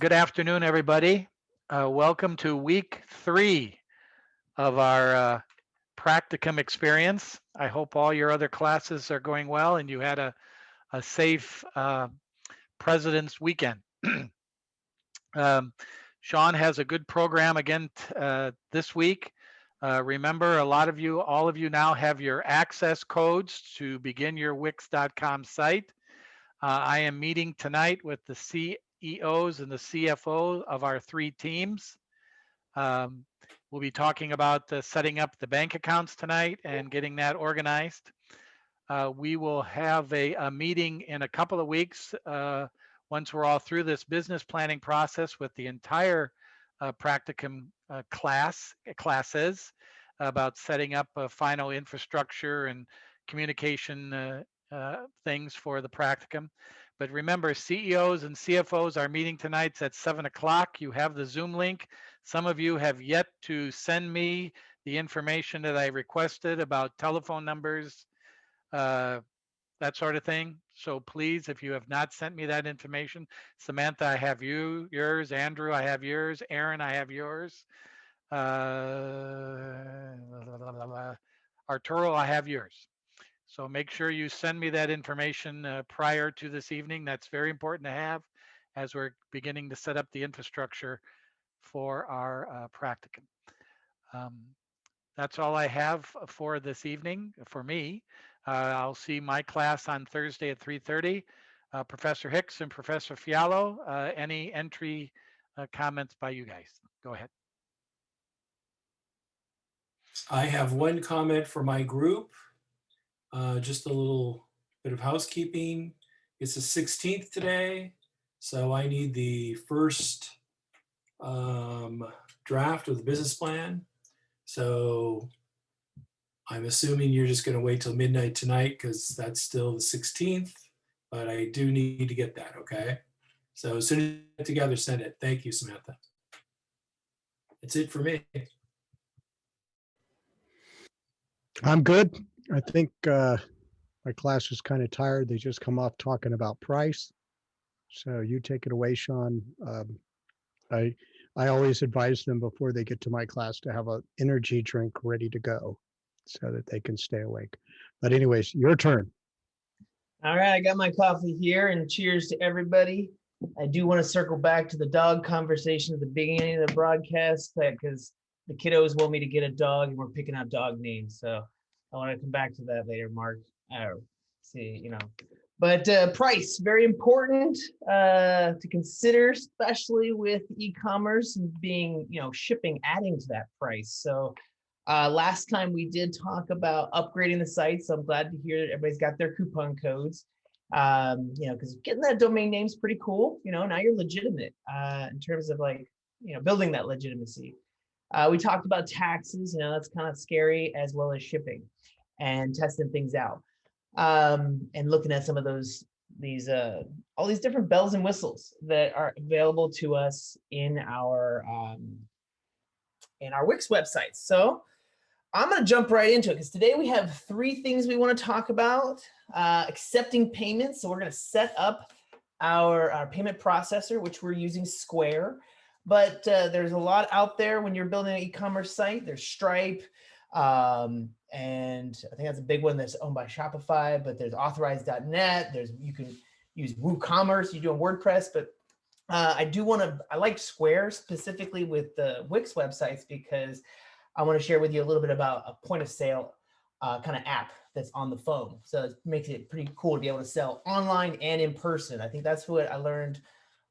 good afternoon, everybody. Welcome to week 3 of our practicum experience. I hope all your other classes are going well and you had a safe President's Weekend. um, Sean has a good program again this week. Remember, all of you now have your access codes to begin your Wix.com site. I am meeting tonight with the CEOs and the CFO of our 3 teams. We'll be talking about setting up the bank accounts tonight and getting that organized. We will have a meeting in a couple of weeks once we're all through this business planning process with the entire practicum classes about setting up a final infrastructure and communication things for the practicum. But remember, CEOs and CFOs are meeting tonight at 7 o'clock. You have the Zoom link. Some of you have yet to send me the information that I requested about telephone numbers, that sort of thing. So please, if you have not sent me that information, Samantha, I have yours. Andrew, I have yours. Aaron, I have yours. Arturo, I have yours. So make sure you send me that information prior to this evening. That's very important to have as we're beginning to set up the infrastructure for our practicum. That's all I have for this evening for me. I'll see my class on Thursday at 3:30. Professor Hicks and Professor Fiallo, any entry comments by you guys? Go ahead. I have one comment for my group. Just a little bit of housekeeping. It's the 16th today, so I need the first draft of the business plan. So I'm assuming you're just going to wait till midnight tonight because that's still the 16th, but I do need to get that, okay? So as soon as you get together, send it. Thank you, Samantha. That's it for me. I'm good. I think my class is kind of tired. They just come off talking about price. So you take it away, Sean. I always advise them before they get to my class to have an energy drink ready to go so that they can stay awake. But anyways, your turn. All right, I got my coffee here, and cheers to everybody. I do want to circle back to the dog conversation at the beginning of the broadcast because the kiddos want me to get a dog and we're picking out dog names. So I want to come back to that later, Mark. But price, very important to consider, especially with e-commerce and being, shipping, adding to that price. So last time we did talk about upgrading the site. So I'm glad to hear that everybody's got their coupon codes. Because getting that domain name is pretty cool. Now you're legitimate in terms of building that legitimacy. We talked about taxes, that's kind of scary, as well as shipping and testing things out. And looking at some of all these different bells and whistles that are available to us in our Wix website. So I'm going to jump right into it because today we have 3 things we want to talk about. Accepting payments. So we're going to set up our payment processor, which we're using Square. But there's a lot out there when you're building an e-commerce site. There's Stripe. And I think that's a big one that's owned by Shopify, but there's authorize.net. You can use WooCommerce, you're doing WordPress, but I like Square specifically with the Wix websites because I want to share with you a little bit about a point of sale kind of app that's on the phone. So it makes it pretty cool to be able to sell online and in person. I think that's what I learned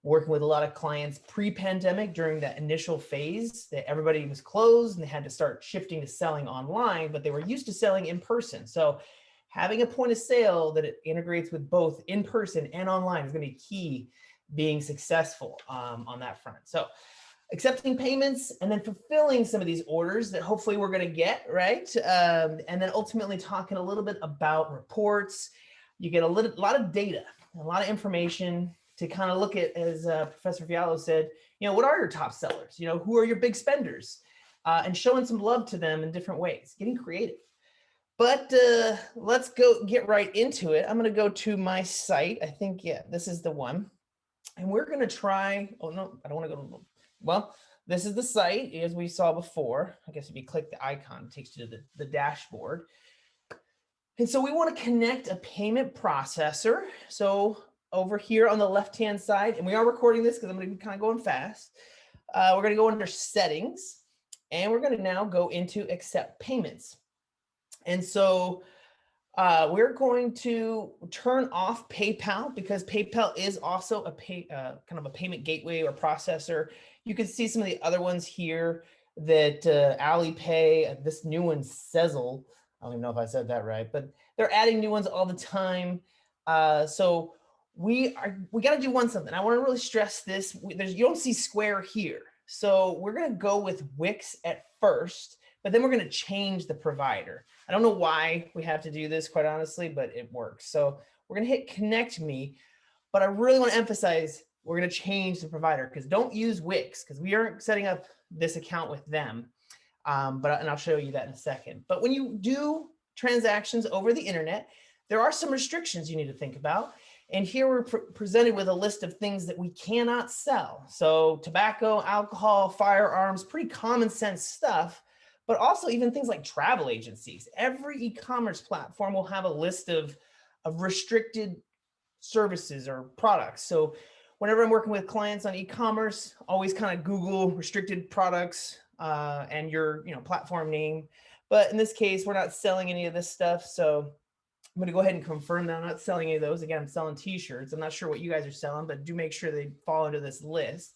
working with a lot of clients pre-pandemic during that initial phase that everybody was closed and they had to start shifting to selling online, but they were used to selling in person. So having a point of sale that it integrates with both in person and online is going to be key being successful on that front. So accepting payments and then fulfilling some of these orders that hopefully we're going to get, right? And then ultimately talking a little bit about reports. You get a lot of data, a lot of information to kind of look at, as Professor Fiallo said, what are your top sellers? Who are your big spenders? And showing some love to them in different ways, getting creative. But let's get right into it. I'm going to go to my site. I think, this is the one. And we're going to try, oh no, I don't want to go, well, this is the site as we saw before. I guess if you click the icon, it takes you to the dashboard. And so we want to connect a payment processor. So over here on the left-hand side, and we are recording this because I'm going to be kind of going fast. We're going to go under settings, and we're going to now go into accept payments. And so we're going to turn off PayPal because PayPal is also a kind of a payment gateway or processor. You can see some of the other ones here that Alipay, this new one, Sezzle. I don't even know if I said that right, but they're adding new ones all the time. So we got to do something. I want to really stress this. You don't see Square here. So we're going to go with Wix at first, but then we're going to change the provider. I don't know why we have to do this, quite honestly, but it works. So we're going to hit connect me, but I really want to emphasize we're going to change the provider because don't use Wix because we aren't setting up this account with them. And I'll show you that in a second. But when you do transactions over the internet, there are some restrictions you need to think about. And here we're presented with a list of things that we cannot sell. So tobacco, alcohol, firearms, pretty common sense stuff, but also even things like travel agencies. Every e-commerce platform will have a list of restricted services or products. So whenever I'm working with clients on e-commerce, always kind of Google restricted products and your platform name. But in this case, we're not selling any of this stuff. So I'm going to go ahead and confirm that I'm not selling any of those. Again, I'm selling t-shirts. I'm not sure what you guys are selling, but do make sure they fall into this list.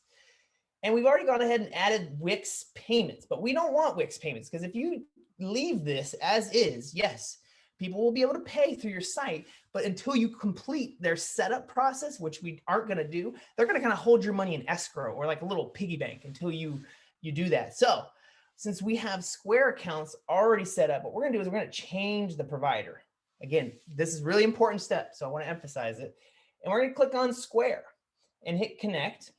And we've already gone ahead and added Wix payments, but we don't want Wix payments because if you leave this as is, yes, people will be able to pay through your site, but until you complete their setup process, which we aren't going to do, they're going to kind of hold your money in escrow or like a little piggy bank until you do that. So since we have Square accounts already set up, what we're going to do is we're going to change the provider. Again, this is a really important step, so I want to emphasize it. And we're going to click on Square and hit connect.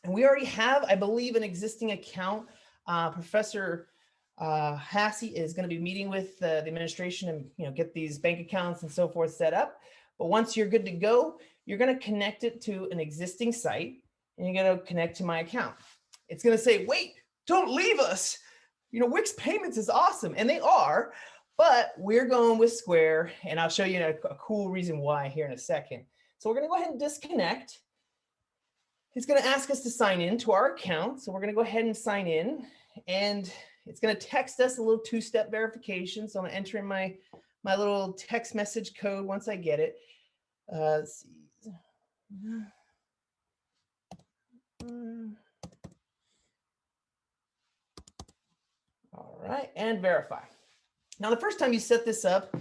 And we already have, I believe, an existing account. Professor Hassey is going to be meeting with the administration and get these bank accounts and so forth set up. But once you're good to go, you're going to connect it to an existing site, and you're going to connect to my account. It's going to say, wait, don't leave us. Wix Payments is awesome, and they are. But we're going with Square, and I'll show you a cool reason why here in a second. So we're going to go ahead and disconnect. It's going to ask us to sign in to our account. So we're going to go ahead and sign in, and it's going to text us a little two-step verification. So I'm going to enter in my little text message code once I get it. Let's see. All right, and verify. Now, the first time you set this up,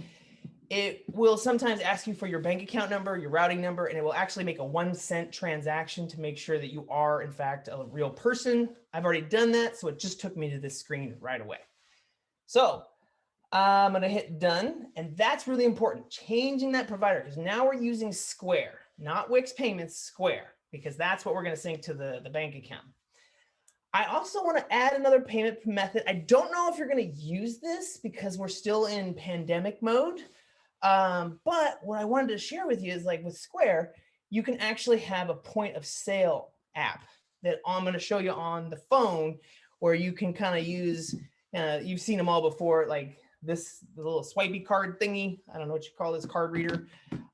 it will sometimes ask you for your bank account number, your routing number, and it will actually make a 1-cent transaction to make sure that you are, in fact, a real person. I've already done that, so it just took me to this screen right away. So I'm going to hit done, and that's really important, changing that provider, because now we're using Square, not Wix Payments, Square, because that's what we're going to sync to the bank account. I also want to add another payment method. I don't know if you're going to use this because we're still in pandemic mode. But what I wanted to share with you is like with Square, you can actually have a point of sale app that I'm going to show you on the phone where you can kind of use, you've seen them all before, like the little swipey card thingy. I don't know what you call this card reader.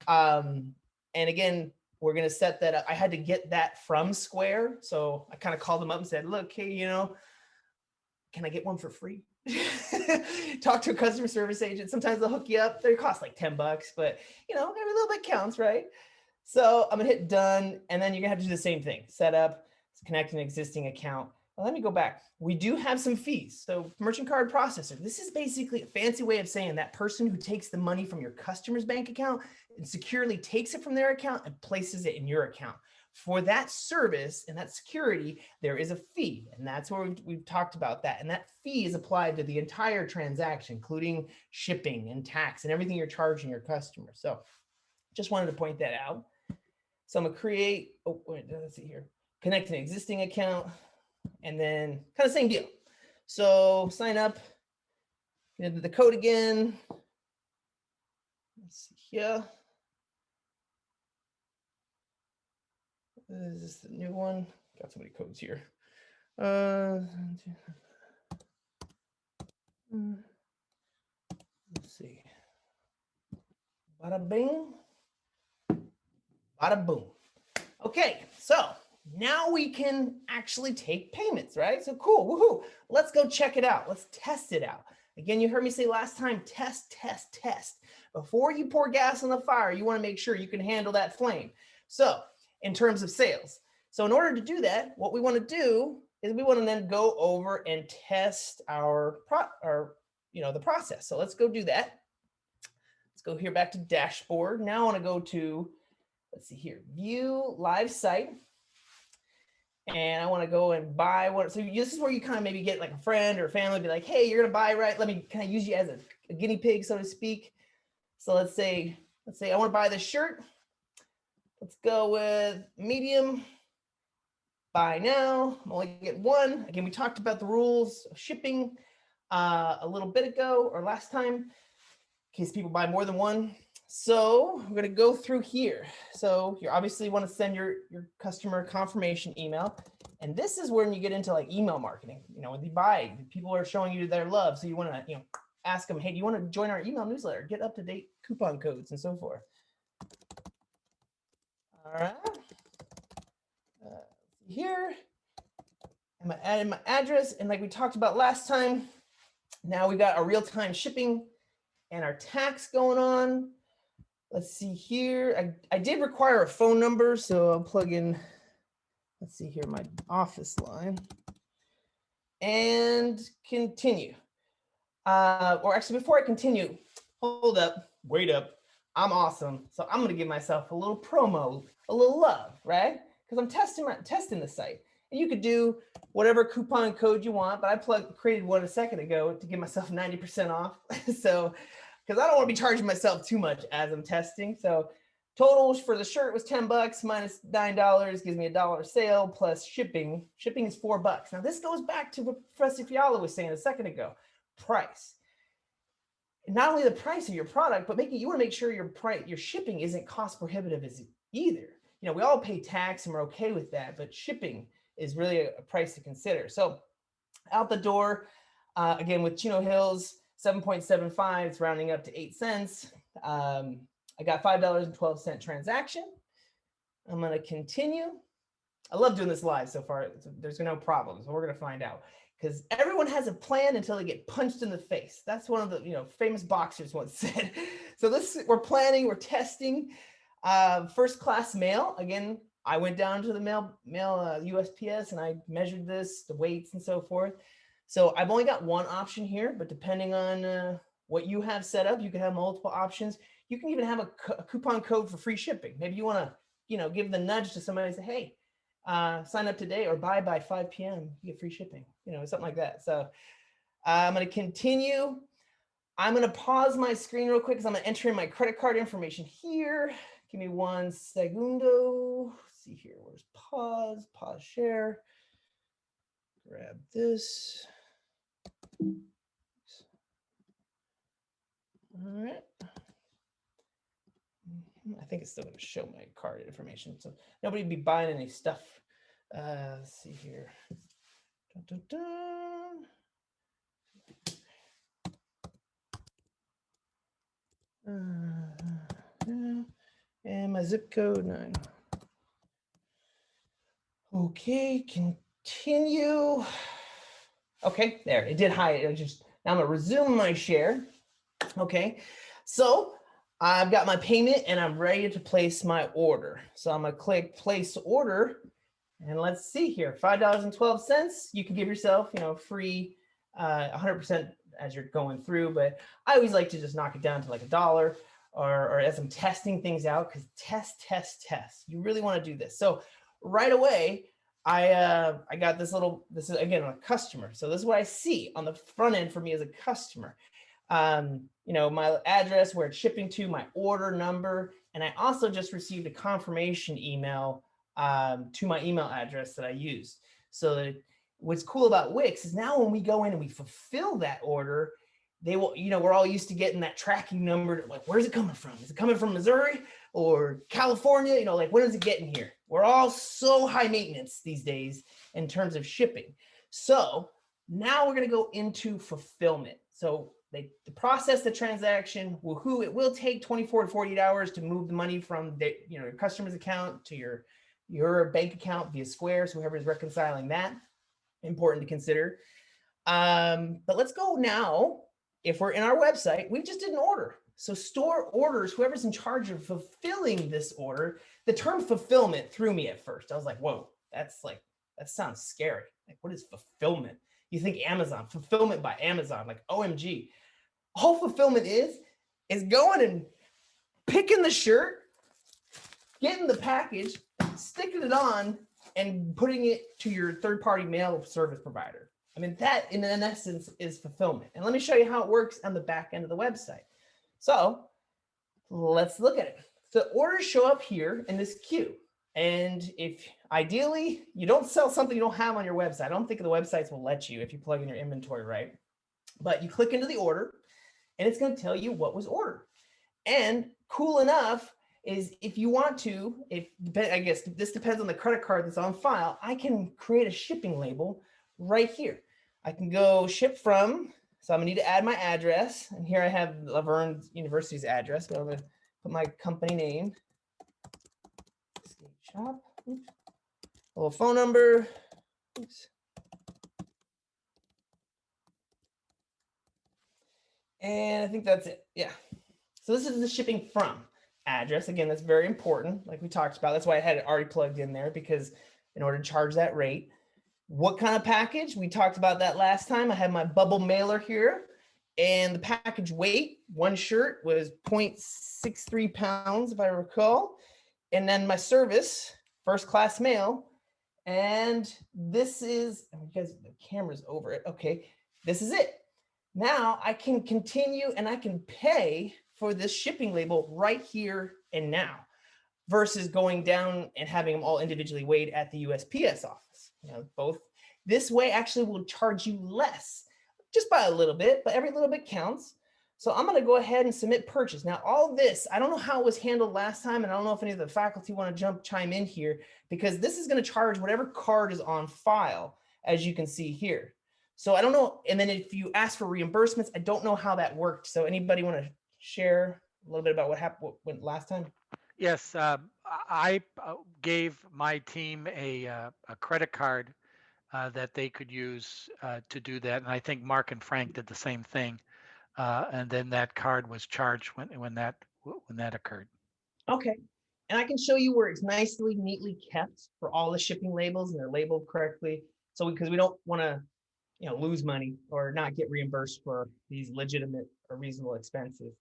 And again, we're going to set that up. I had to get that from Square. So I kind of called them up and said, look, hey, can I get one for free? Talk to a customer service agent. Sometimes they'll hook you up. They cost like $10, but every little bit counts, right? So I'm gonna hit done, and then you're gonna have to do the same thing. Set up, connect an existing account. Well, let me go back. We do have some fees. So merchant card processor, this is basically a fancy way of saying that person who takes the money from your customer's bank account and securely takes it from their account and places it in your account. For that service and that security, there is a fee, and that's where we've talked about that. And that fee is applied to the entire transaction, including shipping and tax and everything you're charging your customer. So just wanted to point that out. So I'm gonna create, let's see here, connect an existing account, and then kind of same deal. So sign up, the code again. Let's see here. Is this the new one? Got so many codes here. Let's see. Bada bing. Bada boom. Okay, so now we can actually take payments, right? So cool, woohoo. Let's go check it out. Let's test it out. Again, you heard me say last time, test, test, test. Before you pour gas on the fire, you want to make sure you can handle that flame. So in terms of sales, so in order to do that, what we want to do is we want to then go over and test the process. So let's go do that. Let's go here back to dashboard. Now I want to go to, let's see here, view live site. And I want to go and buy one. So this is where you kind of maybe get like a friend or a family, be like, hey, you're going to buy, right? Let me kind of use you as a guinea pig, so to speak. So let's say I want to buy this shirt. Let's go with medium. Buy now. I'm only getting one. Again, we talked about the rules of shipping a little bit ago or last time, in case people buy more than one. So we're going to go through here. So you obviously want to send your customer confirmation email. And this is when you get into like email marketing. You know, when you buy, people are showing you their love. So you want to, ask them, hey, do you want to join our email newsletter? Get up-to-date coupon codes and so forth. All right. Here, I'm gonna add in my address. And like we talked about last time, now we got our real-time shipping and our tax going on. Let's see here. I did require a phone number, so I'll plug in, let's see here, my office line and continue. Or actually, before I continue, hold up, wait up. I'm awesome. So I'm going to give myself a little promo, a little love, right? Because I'm testing the site. And you could do whatever coupon code you want, but I created one a second ago to give myself 90% off. So, because I don't want to be charging myself too much as I'm testing. So total for the shirt was $10 minus $9 gives me $1 sale plus shipping. Shipping is $4. Now this goes back to what Professor Fiala was saying a second ago. Price. Not only the price of your product, but you want to make sure your shipping isn't cost prohibitive either. We all pay tax and we're okay with that, but shipping is really a price to consider. So out the door, again with Chino Hills, 7.75, it's rounding up to 8 cents. I got $5.12 transaction. I'm going to continue. I love doing this live so far. There's no problems. We're going to find out. Because everyone has a plan until they get punched in the face. That's one of the famous boxers once said. So we're planning, we're testing. First class mail. Again, I went down to the mail USPS and I measured this, the weights and so forth. So I've only got one option here, but depending on what you have set up, you can have multiple options. You can even have a coupon code for free shipping. Maybe you want to, give the nudge to somebody and say, hey, sign up today or buy by 5 p.m. You get free shipping, something like that. So I'm going to continue. I'm going to pause my screen real quick because I'm going to enter in my credit card information here. Give me 1 segundo. Let's see here. Where's pause share. Grab this. All right. I think it's still going to show my card information. So nobody be buying any stuff. Let's see here. Dun, dun, dun. And my zip code 9. Okay, continue. Okay, there, it did hide it. Now I'm gonna resume my share. Okay, so I've got my payment and I'm ready to place my order. So I'm gonna click place order and let's see here, $5.12. You can give yourself, free 100% as you're going through, but I always like to just knock it down to like $1 or as I'm testing things out, because test. You really want to do this. So right away, I got this is again a customer. So this is what I see on the front end for me as a customer. My address, where it's shipping to, my order number, and I also just received a confirmation email to my email address that I used. So that what's cool about Wix is now when we go in and we fulfill that order, they will, we're all used to getting that tracking number. Like, where's it coming from? Is it coming from Missouri? or California, you know, like when is it getting here? We're all so high maintenance these days in terms of shipping. So now we're going to go into fulfillment. So they process the transaction. Woohoo! It will take 24 to 48 hours to move the money from the, you know, your customer's account to your bank account via Square. So whoever is reconciling that, important to consider. But let's go now. If we're in our website, we just did an order. So store orders, whoever's in charge of fulfilling this order. The term fulfillment threw me at first. I was like, whoa, that sounds scary. Like, what is fulfillment? You think Amazon, fulfillment by Amazon, like OMG. All fulfillment is going and picking the shirt, getting the package, sticking it on, and putting it to your third-party mail service provider. I mean, that in essence is fulfillment. And let me show you how it works on the back end of the website. So let's look at it. So orders show up here in this queue. And if ideally you don't sell something you don't have on your website, I don't think the websites will let you if you plug in your inventory right. But you click into the order and it's going to tell you what was ordered. And cool enough is if you want to, I guess this depends on the credit card that's on file, I can create a shipping label right here. I can go ship from, so I'm gonna need to add my address. And here I have Laverne University's address, but I'm gonna put my company name, skate shop, a little phone number, oops. And I think that's it, yeah. So this is the shipping from address. Again, that's very important, like we talked about. That's why I had it already plugged in there, because in order to charge that rate. What kind of package? We talked about that last time. I had my bubble mailer here, and the package weight, one shirt was 0.63 pounds, if I recall. And then my service, first class mail. And this is, you guys, the camera's over it. Okay, this is it. Now I can continue and I can pay for this shipping label right here and now, versus going down and having them all individually weighed at the USPS office. You know, both this way actually will charge you less, just by a little bit, but every little bit counts. So I'm going to go ahead and submit purchase. Now, all this, I don't know how it was handled last time, and I don't know if any of the faculty want to chime in here, because this is going to charge whatever card is on file, as you can see here. So I don't know. And then if you ask for reimbursements, I don't know how that worked. So anybody want to share a little bit about what happened, what went last time? Yes, I gave my team a credit card that they could use to do that, and I think Mark and Frank did the same thing. And then that card was charged when that occurred. Okay, and I can show you where it's nicely, neatly kept for all the shipping labels, and they're labeled correctly. So because we don't want to, you know, lose money or not get reimbursed for these legitimate or reasonable expenses.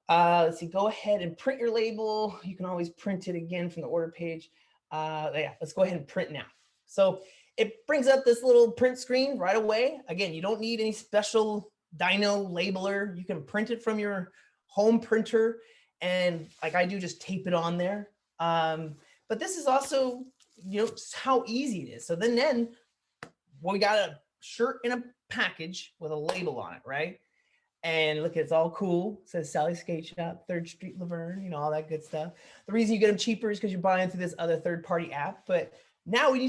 Let's see, go ahead and print your label. You can always print it again from the order page. Yeah, let's go ahead and print now. So it brings up this little print screen right away. Again, you don't need any special dyno labeler. You can print it from your home printer, and like I do, just tape it on there. But this is also, you know, how easy it is. So then well, we got a shirt in a package with a label on it, right? And look, it's all cool. It says Sally Skate Shop, 3rd Street, Laverne, you know, all that good stuff. The reason you get them cheaper is because you're buying through this other third-party app. But now we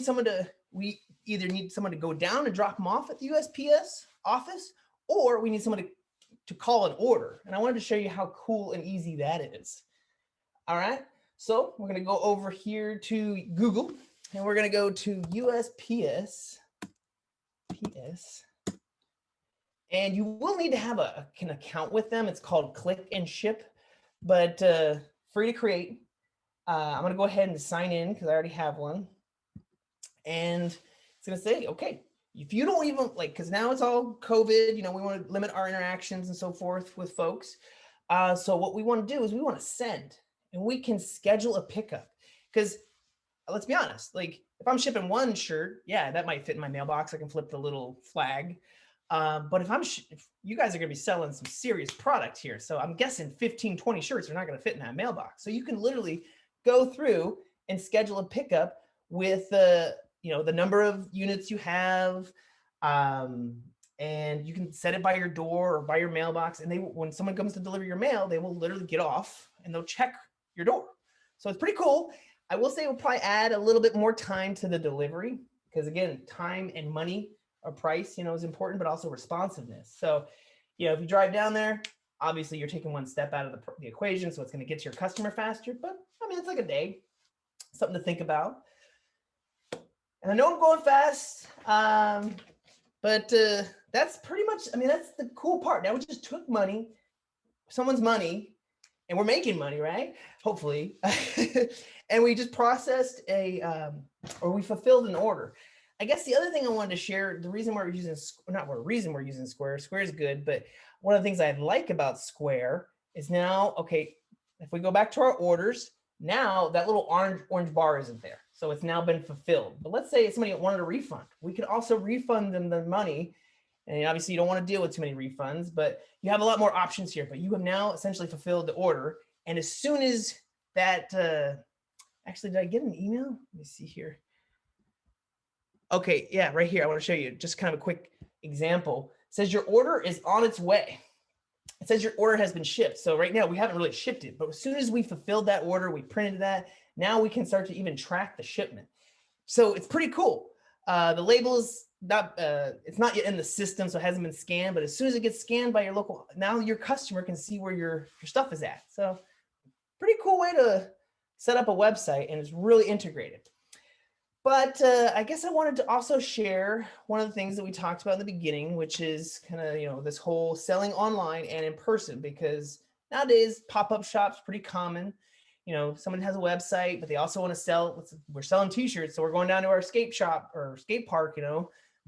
either need someone to go down and drop them off at the USPS office, or we need someone to call an order. And I wanted to show you how cool and easy that is. All right, so we're gonna go over here to Google, and we're gonna go to USPS. And you will need to have an account with them. It's called Click and Ship, but free to create. I'm going to go ahead and sign in because I already have one. And it's going to say, okay, if you don't even because now it's all COVID, you know, we want to limit our interactions and so forth with folks. So what we want to do is we want to send, and we can schedule a pickup, because let's be honest, like if I'm shipping one shirt, yeah, that might fit in my mailbox. I can flip the little flag. But if you guys are going to be selling some serious product here, so I'm guessing 15, 20 shirts are not going to fit in that mailbox. So you can literally go through and schedule a pickup with the number of units you have, and you can set it by your door or by your mailbox. And when someone comes to deliver your mail, they will literally get off and they'll check your door. So it's pretty cool. I will say we'll probably add a little bit more time to the delivery because again, time and money or price, is important, but also responsiveness. So, if you drive down there, obviously you're taking one step out of the equation. So it's going to get to your customer faster, but I mean, it's like a day, something to think about. And I know I'm going fast, but that's pretty much, that's the cool part. Now we just took someone's money, and we're making money, right? Hopefully. And we just processed or we fulfilled an order. I guess the other thing I wanted to share, the reason we're using, we're using Square is good, but one of the things I like about Square is now, okay, if we go back to our orders, now that little orange bar isn't there. So it's now been fulfilled. But let's say somebody wanted a refund. We could also refund them the money. And obviously you don't want to deal with too many refunds, but you have a lot more options here. But you have now essentially fulfilled the order. And as soon as that, actually, did I get an email? Let me see here. Okay, yeah, right here. I want to show you just kind of a quick example. It says your order is on its way. It says your order has been shipped. So right now we haven't really shipped it, but as soon as we fulfilled that order, we printed that, now we can start to even track the shipment. So it's pretty cool. The label is it's not yet in the system, so it hasn't been scanned, but as soon as it gets scanned by your local, now your customer can see where your stuff is at. So pretty cool way to set up a website, and it's really integrated. But I guess I wanted to also share one of the things that we talked about in the beginning, which is kind of, this whole selling online and in person, because nowadays pop-up shops pretty common. Someone has a website, but they also want to sell, we're selling t-shirts. So we're going down to our skate shop or skate park,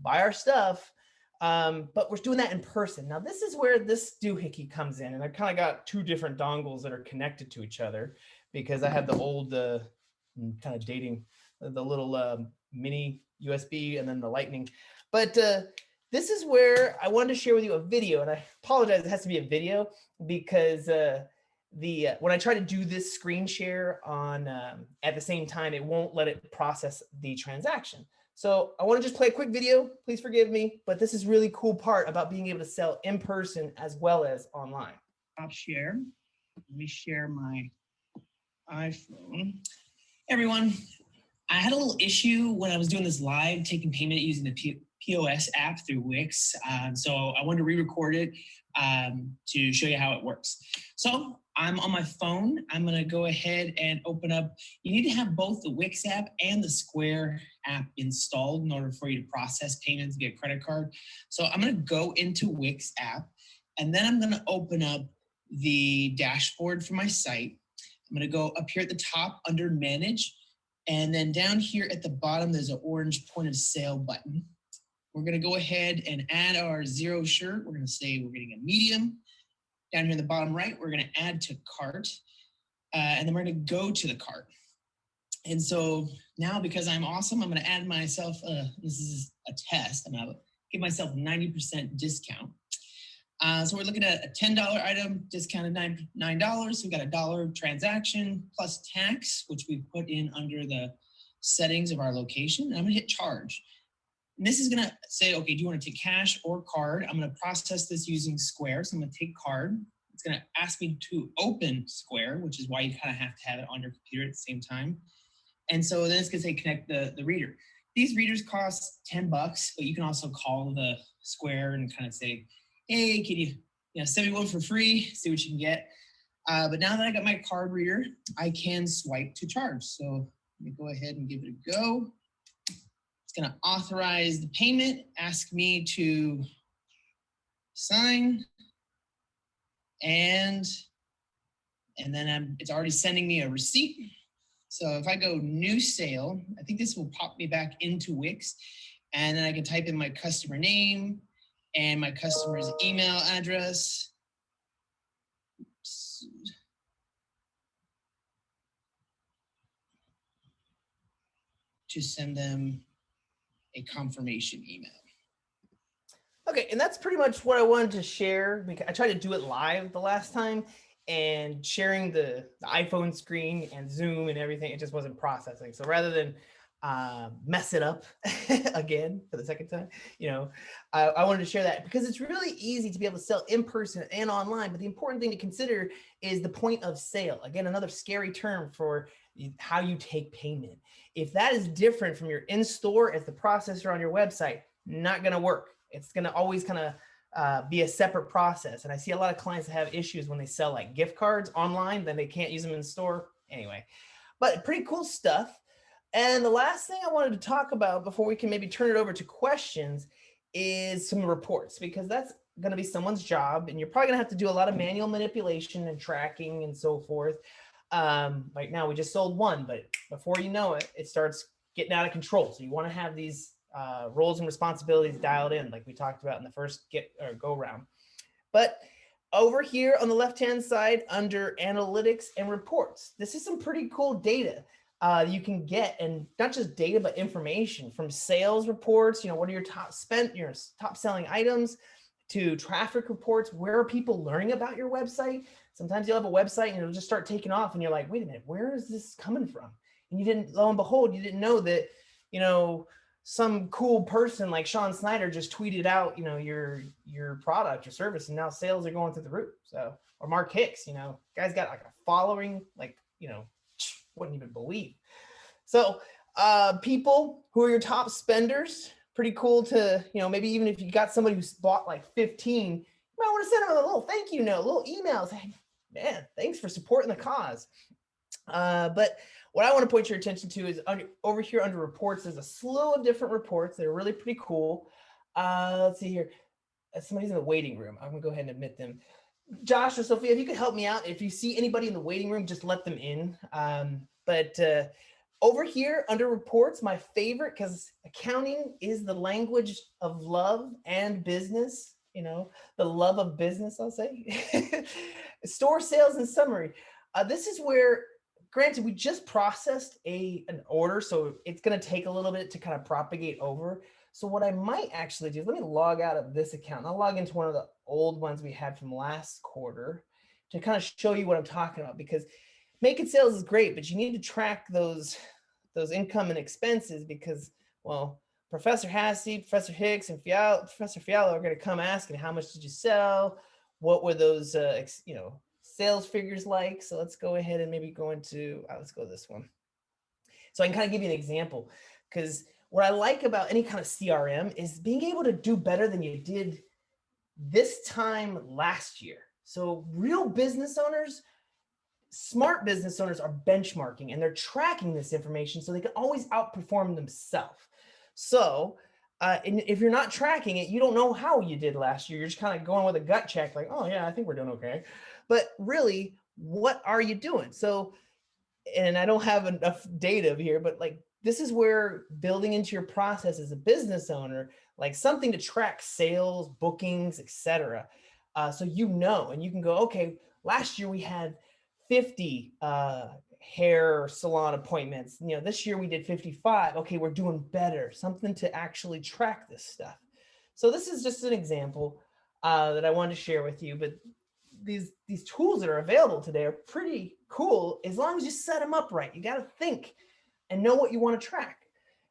buy our stuff. But we're doing that in person. Now, this is where this doohickey comes in. And I kind of got two different dongles that are connected to each other because I have the old, kind of dating, the little mini USB and then the lightning. But this is where I wanted to share with you a video. And I apologize, it has to be a video because when I try to do this screen share on at the same time, it won't let it process the transaction. So I want to just play a quick video. Please forgive me, but this is really cool part about being able to sell in person as well as online. I'll share. Let me share my iPhone. Everyone, I had a little issue when I was doing this live, taking payment using the POS app through Wix. So I wanted to re-record it to show you how it works. So I'm on my phone. I'm going to go ahead and open up. You need to have both the Wix app and the Square app installed in order for you to process payments via credit card. So I'm going to go into Wix app, and then I'm going to open up the dashboard for my site. I'm going to go up here at the top under Manage. And then down here at the bottom, there's an orange point of sale button. We're going to go ahead and add our zero shirt. We're going to say we're getting a medium. Down here in the bottom right, we're going to add to cart. And then we're going to go to the cart. And so now, because I'm awesome, I'm going to add myself, this is a test. I'm going to give myself a 90% discount. So we're looking at a $10 item, discounted $9. So we got $1 transaction plus tax, which we put in under the settings of our location. And I'm gonna hit charge. And this is gonna say, okay, do you want to take cash or card? I'm gonna process this using Square. So I'm gonna take card. It's gonna ask me to open Square, which is why you kind of have to have it on your computer at the same time. And so then it's gonna say connect the reader. These readers cost $10, but you can also call the Square and kind of say, hey, can you send me one for free, see what you can get. But now that I got my card reader, I can swipe to charge. So let me go ahead and give it a go. It's gonna authorize the payment, ask me to sign, and then it's already sending me a receipt. So if I go new sale, I think this will pop me back into Wix, and then I can type in my customer name and my customer's email address. Oops. To send them a confirmation email. Okay, and that's pretty much what I wanted to share because I tried to do it live the last time, and sharing the iPhone screen and Zoom and everything, it just wasn't processing. So rather than mess it up again for the second time. I wanted to share that because it's really easy to be able to sell in person and online. But the important thing to consider is the point of sale. Again, another scary term for how you take payment. If that is different from your in-store as the processor on your website, not going to work. It's going to always kind of be a separate process. And I see a lot of clients that have issues when they sell like gift cards online, then they can't use them in store. Anyway, but pretty cool stuff. And the last thing I wanted to talk about before we can maybe turn it over to questions is some reports, because that's going to be someone's job. And you're probably going to have to do a lot of manual manipulation and tracking and so forth. Right now, we just sold one, but before you know it, it starts getting out of control. So you want to have these roles and responsibilities dialed in, like we talked about in the first go round. But over here on the left-hand side under analytics and reports, this is some pretty cool data you can get, and not just data, but information from sales reports. What are your top selling items, to traffic reports. Where are people learning about your website? Sometimes you'll have a website and it'll just start taking off and you're like, wait a minute, where is this coming from? And lo and behold, you didn't know that, some cool person like Sean Snyder just tweeted out, your product or service, and now sales are going through the roof. So, or Mark Hicks, guy's got like a following, wouldn't even believe. So people who are your top spenders, pretty cool to, maybe even if you got somebody who's bought like 15, you might want to send them a little thank you note, a little email saying, man, thanks for supporting the cause. But what I want to point your attention to is over here under reports, there's a slew of different reports. They're really pretty cool. Let's see here. Somebody's in the waiting room. I'm gonna go ahead and admit them. Josh or Sophia, if you could help me out. If you see anybody in the waiting room, just let them in. But over here under reports, my favorite, because accounting is the language of love and business, the love of business, I'll say. Store sales and summary. This is where, granted, we just processed an order, so it's going to take a little bit to kind of propagate over. So what I might actually do is let me log out of this account. I'll log into one of the old ones we had from last quarter to kind of show you what I'm talking about, because making sales is great, but you need to track those income and expenses, because, well, Professor Hassey, Professor Hicks, and Professor Fiala are going to come asking, how much did you sell? What were those, sales figures like? So let's go ahead and maybe go into, let's go this one. So I can kind of give you an example, because what I like about any kind of CRM is being able to do better than you did this time last year. So real business owners, smart business owners are benchmarking and they're tracking this information so they can always outperform themselves. So and if you're not tracking it, you don't know how you did last year. You're just kind of going with a gut check, like, oh yeah, I think we're doing okay. But really, what are you doing? So, and I don't have enough data here, but like, this is where building into your process as a business owner, like something to track sales, bookings, etc. So and you can go, okay, last year we had 50 hair salon appointments. This year we did 55. Okay, we're doing better. Something to actually track this stuff. So this is just an example that I wanted to share with you. But these tools that are available today are pretty cool as long as you set them up right. You got to think and know what you want to track.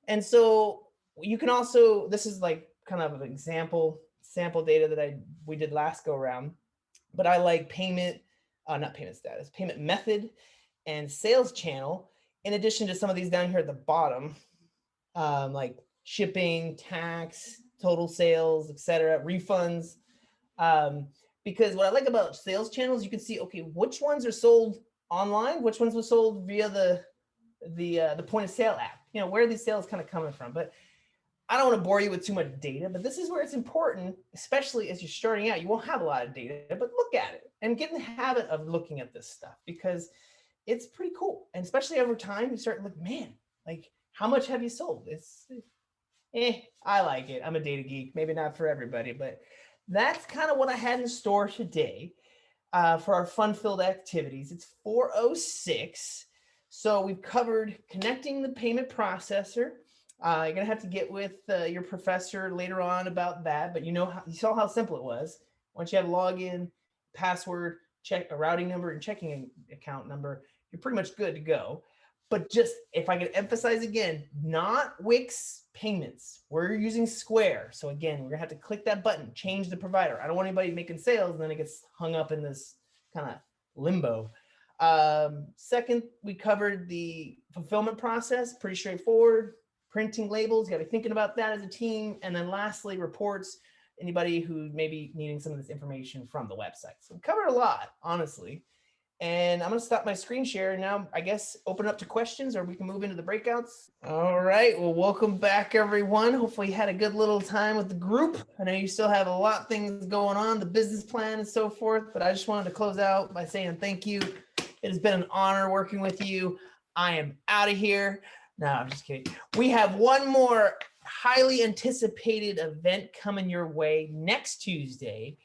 And so you can also, this is like kind of an example, sample data that we did last go around, but I like not payment status, payment method and sales channel, in addition to some of these down here at the bottom, like shipping, tax, total sales, etc., refunds. Because what I like about sales channels, you can see, okay, which ones are sold online, which ones were sold via the point of sale app, where are these sales kind of coming from? But I don't want to bore you with too much data, but this is where it's important, especially as you're starting out. You won't have a lot of data, but look at it and get in the habit of looking at this stuff, because it's pretty cool. And especially over time, you start looking, man, like, how much have you sold? I like it. I'm a data geek, maybe not for everybody, but that's kind of what I had in store today for our fun-filled activities. It's 4:06. So we've covered connecting the payment processor. You're gonna have to get with your professor later on about that, but you saw how simple it was. Once you have login, password, check a routing number, and checking account number, you're pretty much good to go. But just if I could emphasize again, not Wix payments. We're using Square. So again, we're gonna have to click that button, change the provider. I don't want anybody making sales and then it gets hung up in this kind of limbo. Second, we covered the fulfillment process, pretty straightforward. Printing labels, you gotta be thinking about that as a team. And then lastly, reports, anybody who may be needing some of this information from the website. So we covered a lot, honestly. And I'm going to stop my screen share and now, I guess, open up to questions, or we can move into the breakouts. All right. Well, welcome back, everyone. Hopefully you had a good little time with the group. I know you still have a lot of things going on, the business plan and so forth, but I just wanted to close out by saying thank you. It has been an honor working with you. I am out of here. No, I'm just kidding. We have one more highly anticipated event coming your way next Tuesday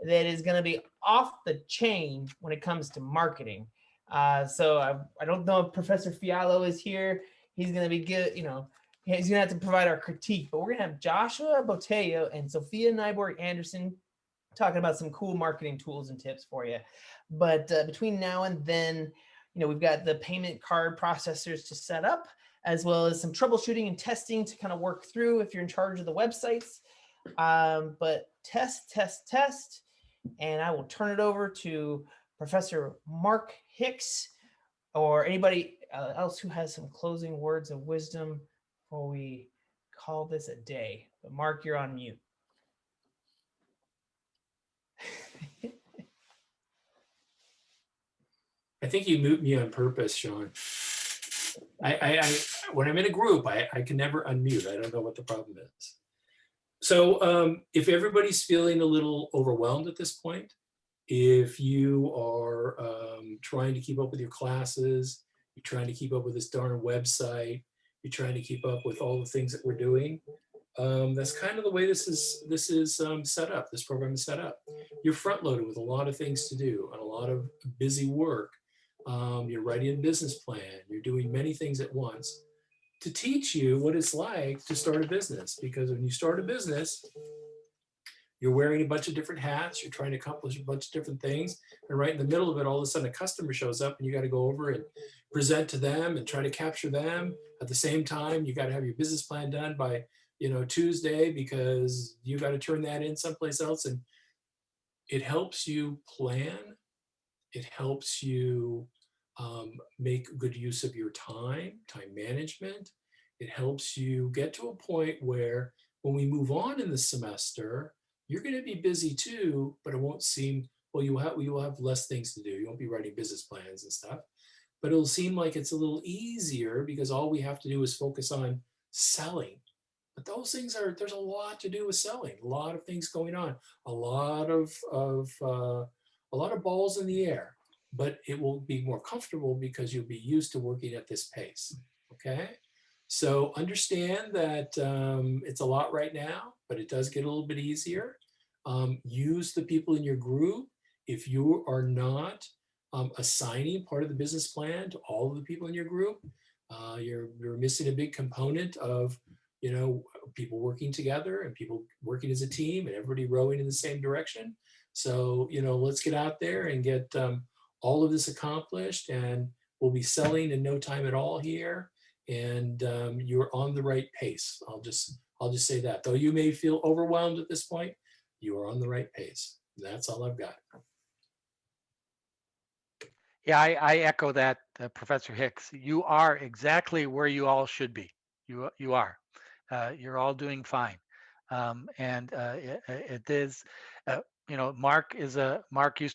that is going to be off the chain when it comes to marketing. So I don't know if Professor Fialo is here. He's going to be good, he's going to have to provide our critique, but we're going to have Joshua Botello and Sophia Nyborg Anderson talking about some cool marketing tools and tips for you. But between now and then, we've got the payment card processors to set up, as well as some troubleshooting and testing to kind of work through if you're in charge of the websites. But test. And I will turn it over to Professor Mark Hicks or anybody else who has some closing words of wisdom before we call this a day. But Mark, you're on mute. I think you mute me on purpose, Sean. I when I'm in a group, I can never unmute. I don't know what the problem is. So if everybody's feeling a little overwhelmed at this point, if you are trying to keep up with your classes, you're trying to keep up with this darn website, you're trying to keep up with all the things that we're doing, that's kind of the way this is set up. This program is set up. You're front loaded with a lot of things to do and a lot of busy work. You're writing a business plan. You're doing many things at once to teach you what it's like to start a business. Because when you start a business, you're wearing a bunch of different hats. You're trying to accomplish a bunch of different things. And right in the middle of it, all of a sudden a customer shows up and you got to go over and present to them and try to capture them. At the same time, you got to have your business plan done by, Tuesday, because you got to turn that in someplace else. And it helps you plan. It helps you make good use of your time management. It helps you get to a point where when we move on in the semester, you're going to be busy too, but it won't seem, well, you will have less things to do. You won't be writing business plans and stuff, but it'll seem like it's a little easier because all we have to do is focus on selling. But those things there's a lot to do with selling, a lot of things going on, a lot of balls in the air, but it will be more comfortable because you'll be used to working at this pace. Okay. So understand that it's a lot right now, but it does get a little bit easier. Use the people in your group. If you are not assigning part of the business plan to all of the people in your group, you're missing a big component of, people working together and people working as a team and everybody rowing in the same direction. So, let's get out there and get all of this accomplished, and we'll be selling in no time at all here. And you're on the right pace. I'll just say that. Though you may feel overwhelmed at this point, you are on the right pace. That's all I've got. Yeah, I echo that, Professor Hicks. You are exactly where you all should be. You are. You're all doing fine. And it is, Mark used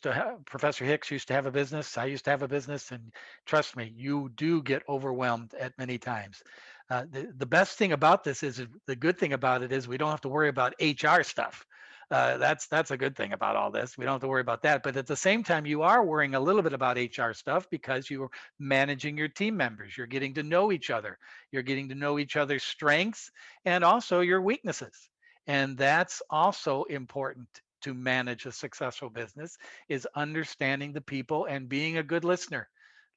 to have, Professor Hicks used to have a business. I used to have a business, and trust me, you do get overwhelmed at many times. The best thing about this is, the good thing about it is we don't have to worry about HR stuff. That's a good thing about all this. We don't have to worry about that. But at the same time, you are worrying a little bit about HR stuff because you're managing your team members. You're getting to know each other. You're getting to know each other's strengths and also your weaknesses. And that's also important to manage a successful business, is understanding the people and being a good listener,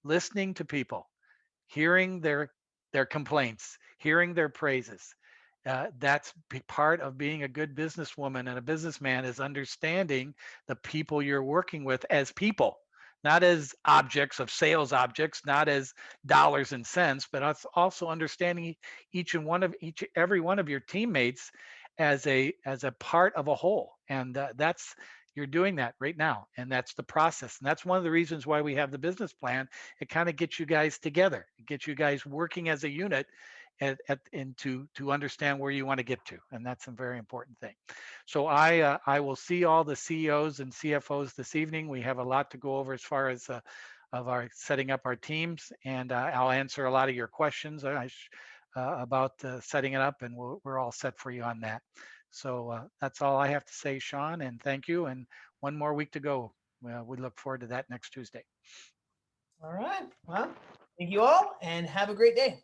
listening to people, hearing their complaints, hearing their praises. That's part of being a good businesswoman and a businessman, is understanding the people you're working with as people, not as objects of sales objects, not as dollars and cents, but also understanding every one of your teammates as a part of a whole. And that's you're doing that right now, and that's the process. And that's one of the reasons why we have the business plan. It kind of gets you guys together. It gets you guys working as a unit and to understand where you want to get to. And that's a very important thing. So I will see all the CEOs and CFOs this evening. We have a lot to go over as far as of our setting up our teams, and I'll answer a lot of your questions about setting it up, and we're all set for you on that. So that's all I have to say, Sean, and thank you. And one more week to go. We look forward to that next Tuesday. All right. Well, thank you all and have a great day.